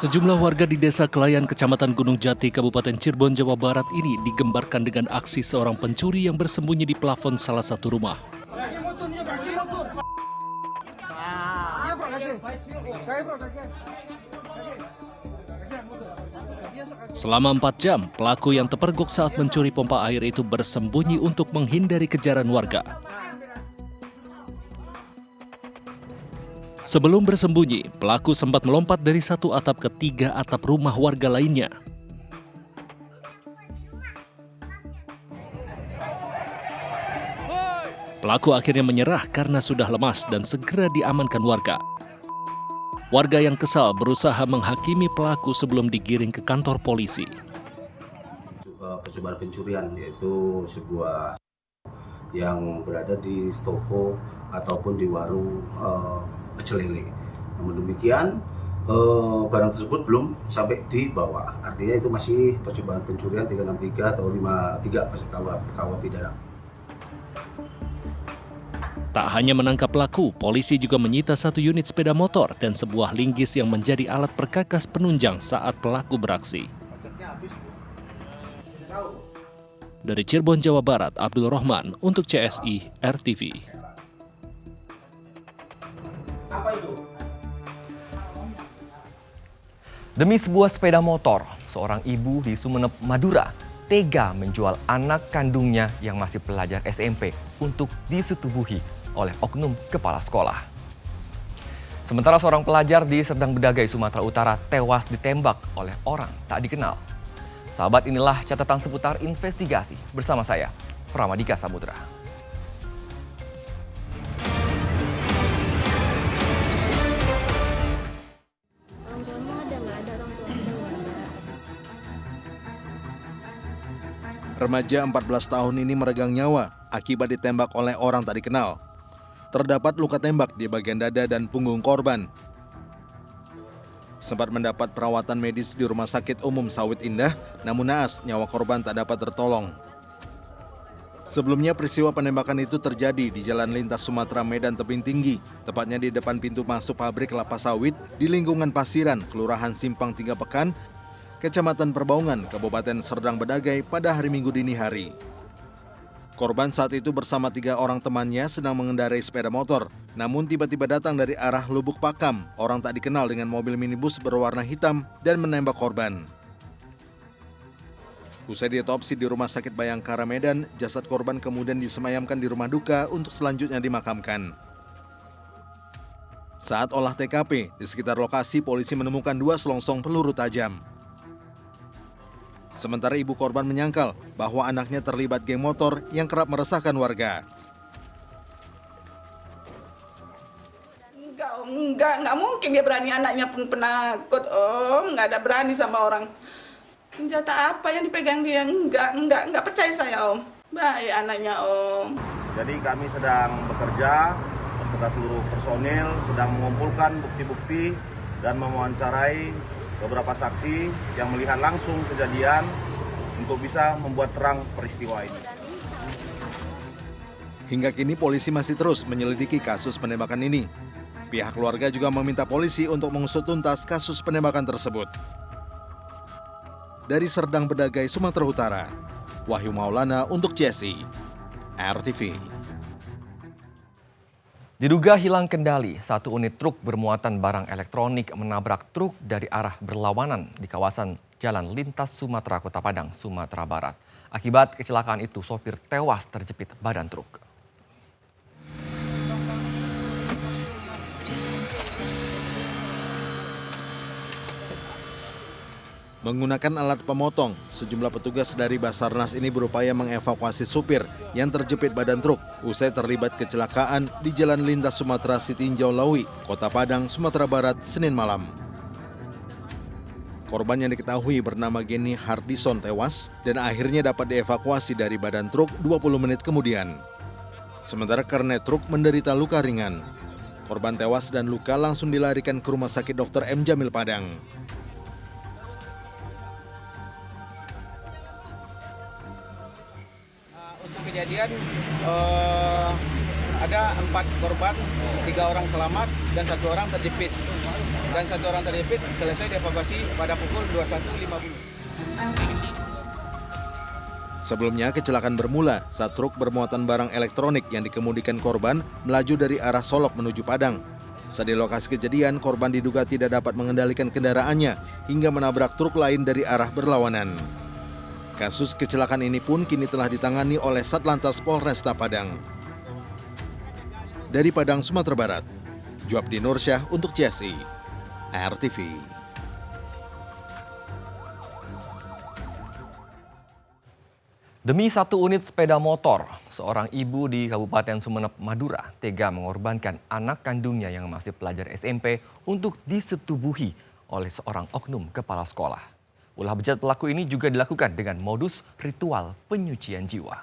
Sejumlah warga di Desa Kelayan, Kecamatan Gunung Jati, Kabupaten Cirebon, Jawa Barat ini digembarkan dengan aksi seorang pencuri yang bersembunyi di plafon salah satu rumah. Selama 4 jam, pelaku yang terpergok saat mencuri pompa air itu bersembunyi untuk menghindari kejaran warga. Sebelum bersembunyi, pelaku sempat melompat dari satu atap ke 3 atap rumah warga lainnya. Pelaku akhirnya menyerah karena sudah lemas dan segera diamankan warga. Warga yang kesal berusaha menghakimi pelaku sebelum digiring ke kantor polisi. Percobaan pencurian, yaitu sebuah yang berada di toko ataupun di warung pecel lele. Namun demikian, barang tersebut belum sampai dibawa. Artinya itu masih percobaan pencurian 363 atau 53 pasal KUH pidana. Tak hanya menangkap pelaku, polisi juga menyita 1 unit sepeda motor dan sebuah linggis yang menjadi alat perkakas penunjang saat pelaku beraksi. Dari Cirebon, Jawa Barat, Abdul Rahman untuk CSI RTV. Demi sebuah sepeda motor, seorang ibu di Sumeneb, Madura, tega menjual anak kandungnya yang masih pelajar SMP untuk disetubuhi oleh oknum kepala sekolah. Sementara seorang pelajar di Serdang Bedagai, Sumatera Utara tewas ditembak oleh orang tak dikenal. Sahabat, inilah catatan seputar investigasi bersama saya, Pramadika Samudra. Remaja 14 tahun ini meregang nyawa akibat ditembak oleh orang tak dikenal. Terdapat luka tembak di bagian dada dan punggung korban. Sempat mendapat perawatan medis di Rumah Sakit Umum Sawit Indah, namun naas nyawa korban tak dapat tertolong. Sebelumnya peristiwa penembakan itu terjadi di Jalan Lintas Sumatera Medan Tebing Tinggi, tepatnya di depan pintu masuk pabrik kelapa sawit di lingkungan Pasiran, Kelurahan Simpang 3 Pekan, Kecamatan Perbaungan, Kabupaten Serdang Bedagai pada hari Minggu dini hari. Korban saat itu bersama 3 orang temannya sedang mengendarai sepeda motor. Namun tiba-tiba datang dari arah Lubuk Pakam, orang tak dikenal dengan mobil minibus berwarna hitam dan menembak korban. Usai diotopsi di Rumah Sakit Bayangkara Medan, jasad korban kemudian disemayamkan di rumah duka untuk selanjutnya dimakamkan. Saat olah TKP, di sekitar lokasi polisi menemukan 2 selongsong peluru tajam. Sementara ibu korban menyangkal bahwa anaknya terlibat geng motor yang kerap meresahkan warga. Enggak mungkin dia berani, anaknya pun penakut, Om. Enggak ada berani sama orang. Senjata apa yang dipegang dia? Enggak percaya saya, Om. Baik anaknya, Om. Jadi kami sedang bekerja beserta seluruh personil, sedang mengumpulkan bukti-bukti dan mewawancarai beberapa saksi yang melihat langsung kejadian untuk bisa membuat terang peristiwa ini. Hingga kini polisi masih terus menyelidiki kasus penembakan ini. Pihak keluarga juga meminta polisi untuk mengusut tuntas kasus penembakan tersebut. Dari Serdang Bedagai, Sumatera Utara, Wahyu Maulana untuk CSI RTV. Diduga hilang kendali, 1 unit truk bermuatan barang elektronik menabrak truk dari arah berlawanan di kawasan Jalan Lintas Sumatera, Kota Padang, Sumatera Barat. Akibat kecelakaan itu, sopir tewas terjepit badan truk. Menggunakan alat pemotong, sejumlah petugas dari Basarnas ini berupaya mengevakuasi supir yang terjepit badan truk usai terlibat kecelakaan di Jalan Lintas Sumatera Sitinjau Lawi, Kota Padang, Sumatera Barat, Senin malam. Korban yang diketahui bernama Geni Hardison tewas dan akhirnya dapat dievakuasi dari badan truk 20 menit kemudian. Sementara kernet truk menderita luka ringan. Korban tewas dan luka langsung dilarikan ke Rumah Sakit Dr. M. Jamil Padang. Untuk kejadian Ada 4 korban, 3 orang selamat dan 1 orang terjepit. Dan 1 orang terjepit selesai dievakuasi pada pukul 21.50. Sebelumnya kecelakaan bermula saat truk bermuatan barang elektronik yang dikemudikan korban melaju dari arah Solok menuju Padang. Saat di lokasi kejadian, korban diduga tidak dapat mengendalikan kendaraannya hingga menabrak truk lain dari arah berlawanan. Kasus kecelakaan ini pun kini telah ditangani oleh Satlantas Polresta Padang. Dari Padang, Sumatera Barat, Juabdi Nursyah untuk CSI, RTV. Demi 1 unit sepeda motor, seorang ibu di Kabupaten Sumeneb, Madura tega mengorbankan anak kandungnya yang masih pelajar SMP untuk disetubuhi oleh seorang oknum kepala sekolah. Ulah bejat pelaku ini juga dilakukan dengan modus ritual penyucian jiwa.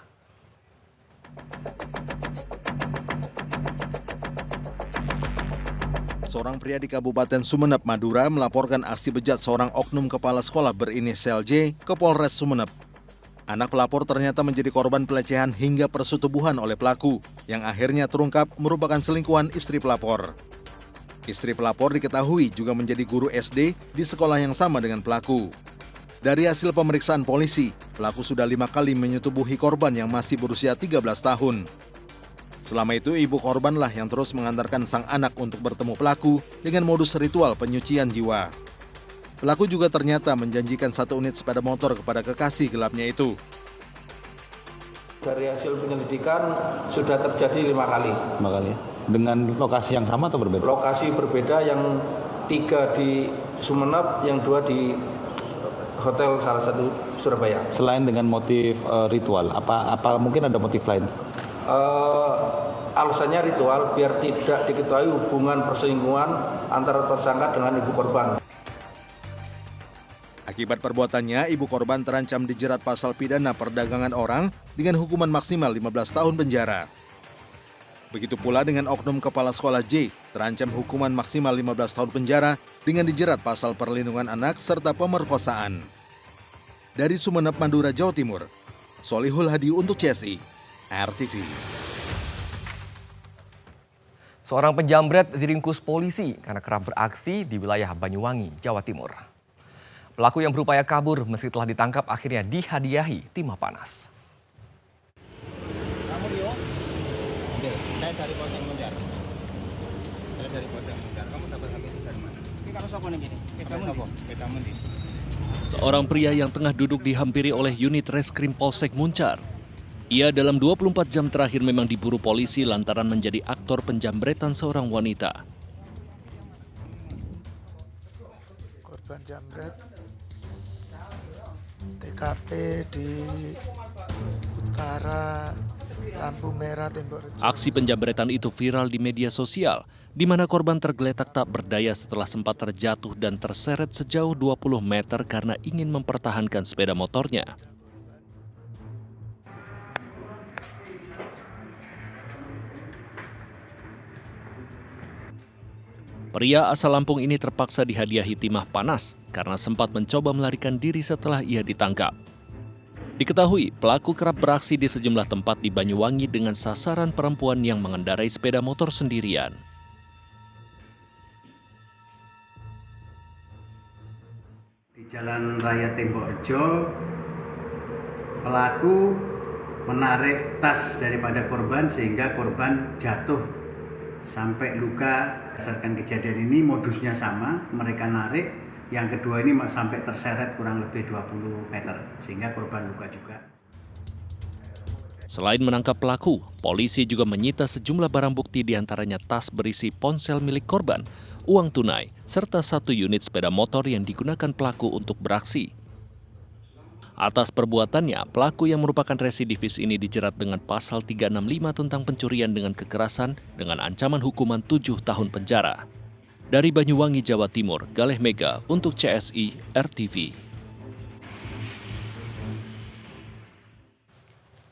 Seorang pria di Kabupaten Sumeneb, Madura melaporkan aksi bejat seorang oknum kepala sekolah berinisial J ke Polres Sumeneb. Anak pelapor ternyata menjadi korban pelecehan hingga persetubuhan oleh pelaku, yang akhirnya terungkap merupakan selingkuhan istri pelapor. Istri pelapor diketahui juga menjadi guru SD di sekolah yang sama dengan pelaku. Dari hasil pemeriksaan polisi, pelaku sudah 5 kali menyetubuhi korban yang masih berusia 13 tahun. Selama itu, ibu korbanlah yang terus mengantarkan sang anak untuk bertemu pelaku dengan modus ritual penyucian jiwa. Pelaku juga ternyata menjanjikan 1 unit sepeda motor kepada kekasih gelapnya itu. Dari hasil penyelidikan sudah terjadi 5 kali. 5 kali. Dengan lokasi yang sama atau berbeda? Lokasi berbeda, yang 3 di Sumeneb, yang 2 di hotel salah satu Surabaya. Selain dengan motif ritual, apa mungkin ada motif lain? Alasannya ritual biar tidak diketahui hubungan perselingkuhan antara tersangka dengan ibu korban. Akibat perbuatannya, ibu korban terancam dijerat pasal pidana perdagangan orang dengan hukuman maksimal 15 tahun penjara. Begitu pula dengan oknum kepala sekolah J, terancam hukuman maksimal 15 tahun penjara dengan dijerat pasal perlindungan anak serta pemerkosaan. Dari Sumeneb, Madura, Jawa Timur, Solihul Hadi untuk CSI, RTV. Seorang penjamret diringkus polisi karena kerap beraksi di wilayah Banyuwangi, Jawa Timur. Pelaku yang berupaya kabur meski telah ditangkap akhirnya dihadiahi timah panas. Saya dari Polsek Munjar. Kamu dapat HP itu dari mana? Ini kamu sokon gini. Kita mundi. Seorang pria yang tengah duduk dihampiri oleh unit reskrim Polsek Muncar. Ia dalam 24 jam terakhir memang diburu polisi lantaran menjadi aktor penjambretan seorang wanita. Korban jambret TKP di utara lampu merah Tembok Rejo. Aksi penjambretan itu viral di media sosial, di mana korban tergeletak tak berdaya setelah sempat terjatuh dan terseret sejauh 20 meter karena ingin mempertahankan sepeda motornya. Pria asal Lampung ini terpaksa dihadiahi timah panas karena sempat mencoba melarikan diri setelah ia ditangkap. Diketahui, pelaku kerap beraksi di sejumlah tempat di Banyuwangi dengan sasaran perempuan yang mengendarai sepeda motor sendirian. Di Jalan Raya Tembok Rejo, pelaku menarik tas daripada korban sehingga korban jatuh sampai luka. Berdasarkan kejadian ini modusnya sama, mereka narik, yang kedua ini sampai terseret kurang lebih 20 meter sehingga korban luka juga. Selain menangkap pelaku, polisi juga menyita sejumlah barang bukti diantaranya tas berisi ponsel milik korban, uang tunai, serta 1 unit sepeda motor yang digunakan pelaku untuk beraksi. Atas perbuatannya, pelaku yang merupakan residivis ini dijerat dengan pasal 365 tentang pencurian dengan kekerasan dengan ancaman hukuman 7 tahun penjara. Dari Banyuwangi, Jawa Timur, Galeh Mega untuk CSI RTV.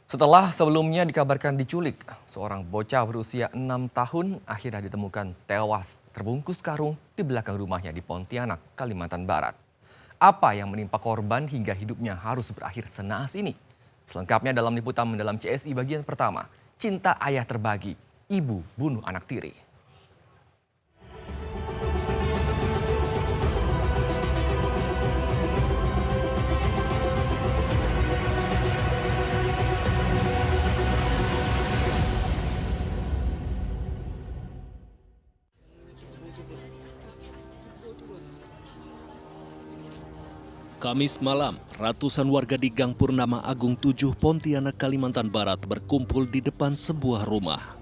Setelah sebelumnya dikabarkan diculik, seorang bocah berusia 6 tahun akhirnya ditemukan tewas terbungkus karung di belakang rumahnya di Pontianak, Kalimantan Barat. Apa yang menimpa korban hingga hidupnya harus berakhir senaas ini? Selengkapnya dalam liputan mendalam CSI bagian pertama, Cinta Ayah Terbagi. ibu bunuh anak tiri. Kamis malam, ratusan warga di Gang Purnama Agung 7, Pontianak, Kalimantan Barat berkumpul di depan sebuah rumah.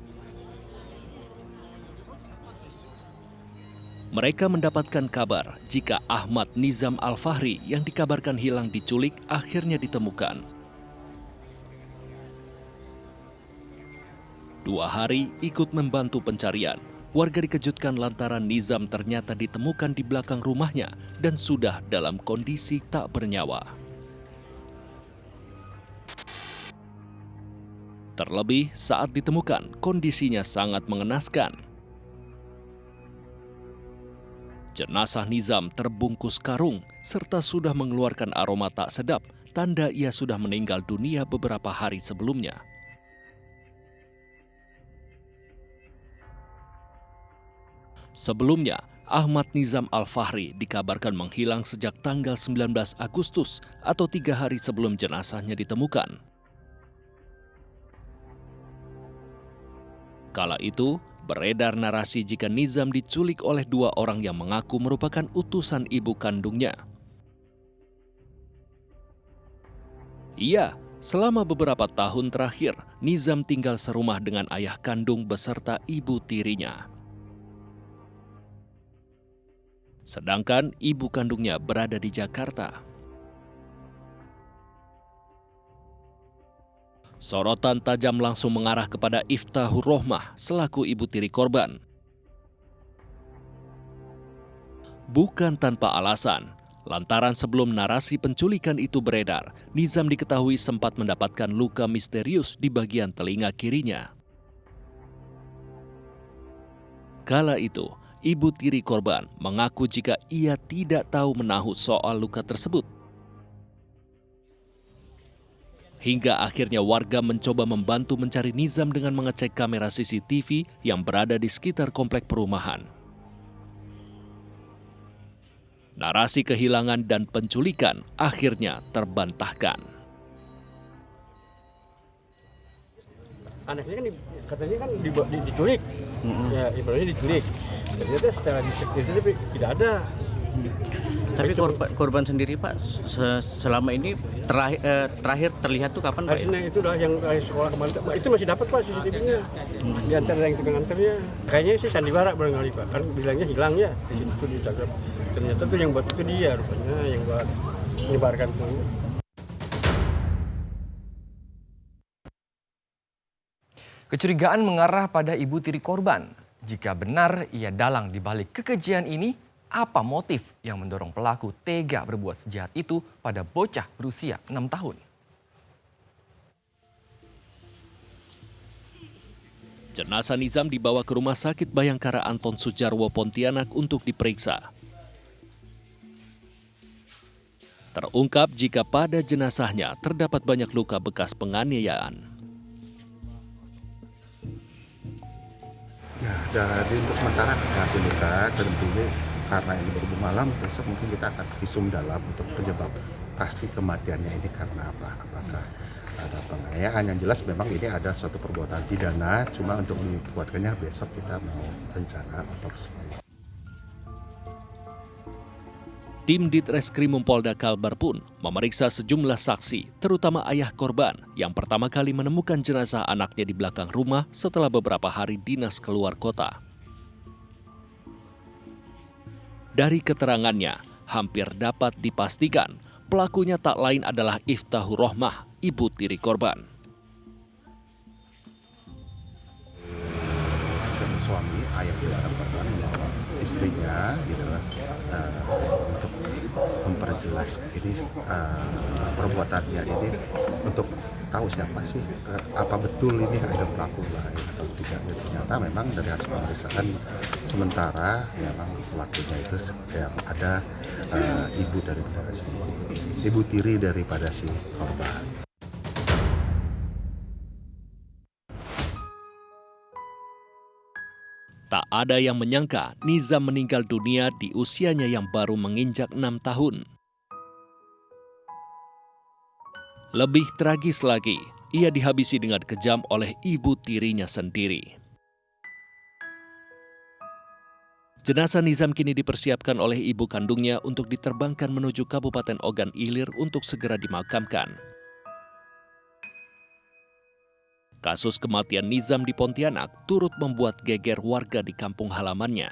Mereka mendapatkan kabar jika Ahmad Nizam Al-Fahri yang dikabarkan hilang diculik akhirnya ditemukan. 2 hari ikut membantu pencarian. Warga dikejutkan lantaran Nizam ternyata ditemukan di belakang rumahnya dan sudah dalam kondisi tak bernyawa. Terlebih saat ditemukan, kondisinya sangat mengenaskan. Jenazah Nizam terbungkus karung serta sudah mengeluarkan aroma tak sedap, tanda ia sudah meninggal dunia beberapa hari sebelumnya. Sebelumnya, Ahmad Nizam Al-Fahri dikabarkan menghilang sejak tanggal 19 Agustus atau 3 hari sebelum jenazahnya ditemukan. Kala itu, beredar narasi jika Nizam diculik oleh 2 orang yang mengaku merupakan utusan ibu kandungnya. Iya, selama beberapa tahun terakhir, Nizam tinggal serumah dengan ayah kandung beserta ibu tirinya. Sedangkan ibu kandungnya berada di Jakarta. Sorotan tajam langsung mengarah kepada Iftahur Rohmah selaku ibu tiri korban. Bukan tanpa alasan, lantaran sebelum narasi penculikan itu beredar, Nizam diketahui sempat mendapatkan luka misterius di bagian telinga kirinya. Kala itu, ibu tiri korban mengaku jika ia tidak tahu menahu soal luka tersebut. Hingga akhirnya warga mencoba membantu mencari Nizam dengan mengecek kamera CCTV yang berada di sekitar komplek perumahan. Narasi kehilangan dan penculikan akhirnya terbantahkan. Anaknya kan katanya kan diculik, ya ibaratnya diculik. Ternyata secara CCTV tidak ada. Tapi korban sendiri Pak, selama ini terakhir terlihat tuh kapan Pak? Nah itu dah yang sekolah kemarin, itu masih dapat Pak CCTV-nya. Di antara yang tukang antarnya, kayaknya sih sandiwara barangkali Pak, kan bilangnya hilang ya. Di situ ditangkap. Ternyata tuh yang buat itu dia rupanya, yang buat menyebarkan tuh. Kecurigaan mengarah pada ibu tiri korban. Jika benar ia dalang di balik kekejian ini, apa motif yang mendorong pelaku tega berbuat sejahat itu pada bocah berusia 6 tahun? Jenazah Nizam dibawa ke Rumah Sakit Bayangkara Anton Sujarwo Pontianak untuk diperiksa. Terungkap jika pada jenazahnya terdapat banyak luka bekas penganiayaan. Ya, dari untuk sementara hasil luka tentunya karena ini baru malam, besok mungkin kita akan visum dalam untuk penyebab pasti kematiannya ini karena apa? Apakah ada penganiayaan? Yang jelas memang ini ada suatu perbuatan pidana, cuma untuk menguatkannya besok kita mau rencana otopsi. Tim Ditreskrimum Polda Kalbar pun memeriksa sejumlah saksi, terutama ayah korban yang pertama kali menemukan jenazah anaknya di belakang rumah setelah beberapa hari dinas keluar kota. Dari keterangannya, hampir dapat dipastikan pelakunya tak lain adalah Iftahur Rohmah, ibu tiri korban. Suami ayah dari korban membawa istrinya gitu untuk memperjelas ini perbuatannya ini untuk tahu siapa sih, apa betul ini ada pelaku lain atau tidak. Ternyata memang dari hasil pemeriksaan sementara memang pelakunya itu yang ada ibu tiri daripada si korban. Tak ada yang menyangka Nizam meninggal dunia di usianya yang baru menginjak 6 tahun. Lebih tragis lagi, ia dihabisi dengan kejam oleh ibu tirinya sendiri. Jenazah Nizam kini dipersiapkan oleh ibu kandungnya untuk diterbangkan menuju Kabupaten Ogan Ilir untuk segera dimakamkan. Kasus kematian Nizam di Pontianak turut membuat geger warga di kampung halamannya.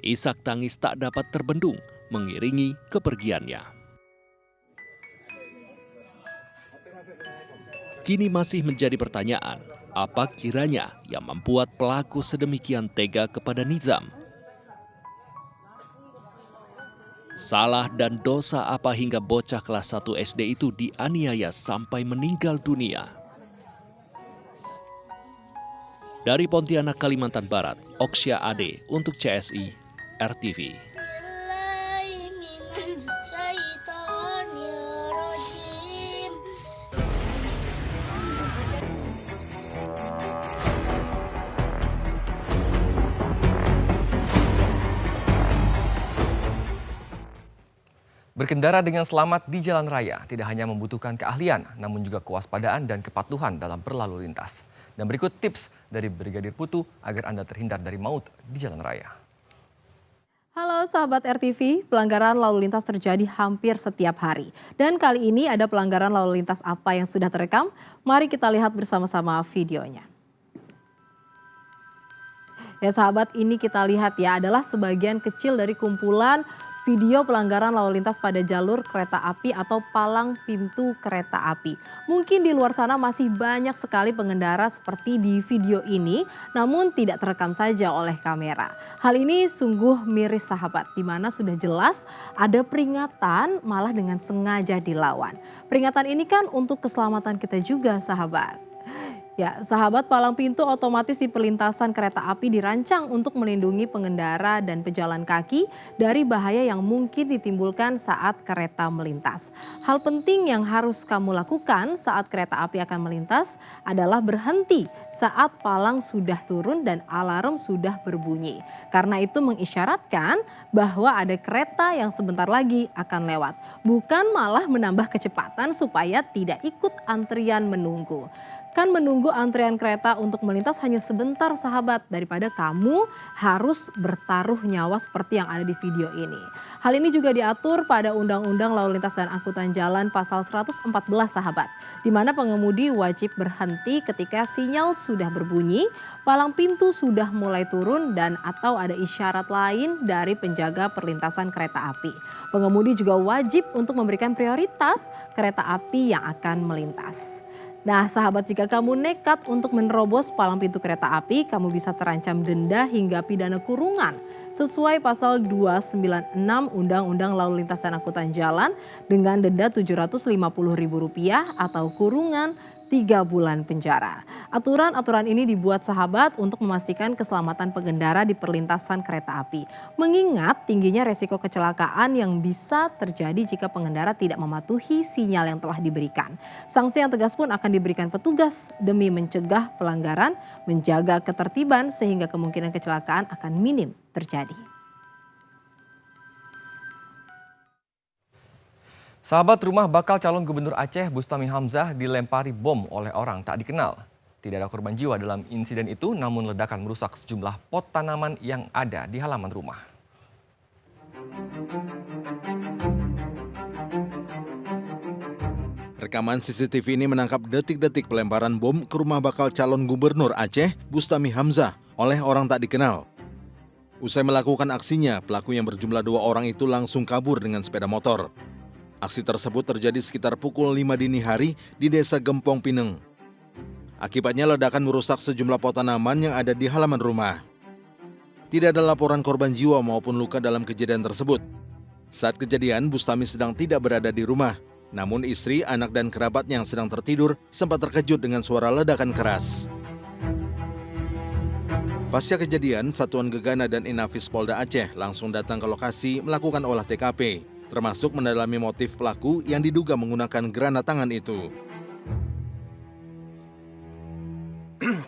Isak tangis tak dapat terbendung mengiringi kepergiannya. Kini masih menjadi pertanyaan, apa kiranya yang membuat pelaku sedemikian tega kepada Nizam? Salah dan dosa apa hingga bocah kelas 1 SD itu dianiaya sampai meninggal dunia? Dari Pontianak, Kalimantan Barat, Oksya Ade untuk CSI RTV. Berkendara dengan selamat di jalan raya tidak hanya membutuhkan keahlian, namun juga kewaspadaan dan kepatuhan dalam berlalu lintas. Dan berikut tips dari Brigadir Putu agar Anda terhindar dari maut di jalan raya. Halo sahabat RTV, pelanggaran lalu lintas terjadi hampir setiap hari. Dan kali ini ada pelanggaran lalu lintas apa yang sudah terekam? Mari kita lihat bersama-sama videonya. Ya sahabat, ini kita lihat ya adalah sebagian kecil dari kumpulan video pelanggaran lalu lintas pada jalur kereta api atau palang pintu kereta api. Mungkin di luar sana masih banyak sekali pengendara seperti di video ini, namun tidak terekam saja oleh kamera. Hal ini sungguh miris sahabat, di mana sudah jelas ada peringatan malah dengan sengaja dilawan. Peringatan ini kan untuk keselamatan kita juga sahabat. Ya, sahabat, palang pintu otomatis di perlintasan kereta api dirancang untuk melindungi pengendara dan pejalan kaki dari bahaya yang mungkin ditimbulkan saat kereta melintas. Hal penting yang harus kamu lakukan saat kereta api akan melintas adalah berhenti saat palang sudah turun dan alarm sudah berbunyi. Karena itu mengisyaratkan bahwa ada kereta yang sebentar lagi akan lewat. Bukan malah menambah kecepatan supaya tidak ikut antrian menunggu. Kan menunggu antrian kereta untuk melintas hanya sebentar sahabat, daripada kamu harus bertaruh nyawa seperti yang ada di video ini. Hal ini juga diatur pada Undang-Undang Lalu Lintas dan Angkutan Jalan pasal 114 sahabat, di mana pengemudi wajib berhenti ketika sinyal sudah berbunyi, palang pintu sudah mulai turun dan atau ada isyarat lain dari penjaga perlintasan kereta api. Pengemudi juga wajib untuk memberikan prioritas kereta api yang akan melintas. Nah sahabat, jika kamu nekat untuk menerobos palang pintu kereta api, kamu bisa terancam denda hingga pidana kurungan sesuai pasal 296 Undang-Undang Lalu Lintas dan Angkutan Jalan dengan denda Rp750.000 atau kurungan 3 bulan penjara. Aturan-aturan ini dibuat sahabat untuk memastikan keselamatan pengendara di perlintasan kereta api. Mengingat tingginya resiko kecelakaan yang bisa terjadi jika pengendara tidak mematuhi sinyal yang telah diberikan. Sanksi yang tegas pun akan diberikan petugas demi mencegah pelanggaran, menjaga ketertiban sehingga kemungkinan kecelakaan akan minim terjadi. Sahabat, rumah bakal calon gubernur Aceh Bustami Hamzah dilempari bom oleh orang tak dikenal. Tidak ada korban jiwa dalam insiden itu, namun ledakan merusak sejumlah pot tanaman yang ada di halaman rumah. Rekaman CCTV ini menangkap detik-detik pelemparan bom ke rumah bakal calon gubernur Aceh Bustami Hamzah oleh orang tak dikenal. Usai melakukan aksinya, pelaku yang berjumlah 2 orang itu langsung kabur dengan sepeda motor. Aksi tersebut terjadi sekitar pukul 5 dini hari di Desa Gempong Pineng. Akibatnya ledakan merusak sejumlah pot tanaman yang ada di halaman rumah. Tidak ada laporan korban jiwa maupun luka dalam kejadian tersebut. Saat kejadian, Bustami sedang tidak berada di rumah. Namun istri, anak dan kerabat yang sedang tertidur sempat terkejut dengan suara ledakan keras. Pasca kejadian, Satuan Gegana dan Inafis Polda Aceh langsung datang ke lokasi melakukan olah TKP. Termasuk mendalami motif pelaku yang diduga menggunakan granat tangan itu.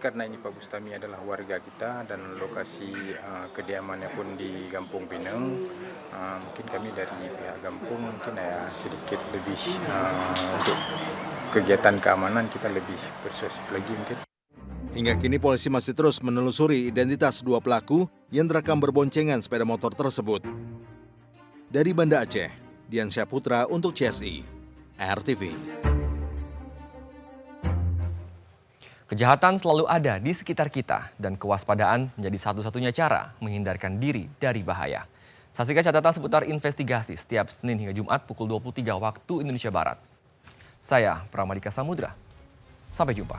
karena ini Pak Bustami adalah warga kita dan lokasi kediamannya pun di Gampung Pineng, mungkin kami dari pihak Gampung mungkin ya sedikit lebih untuk kegiatan keamanan kita lebih persuasif lagi mungkin. Hingga kini polisi masih terus menelusuri identitas dua pelaku yang terekam berboncengan sepeda motor tersebut. Dari Banda Aceh, Dian Syahputra untuk CSI, RTV. Kejahatan selalu ada di sekitar kita dan kewaspadaan menjadi satu-satunya cara menghindarkan diri dari bahaya. Saksikan catatan seputar investigasi setiap Senin hingga Jumat pukul 23 waktu Indonesia Barat. Saya Pramadika Samudra. Sampai jumpa.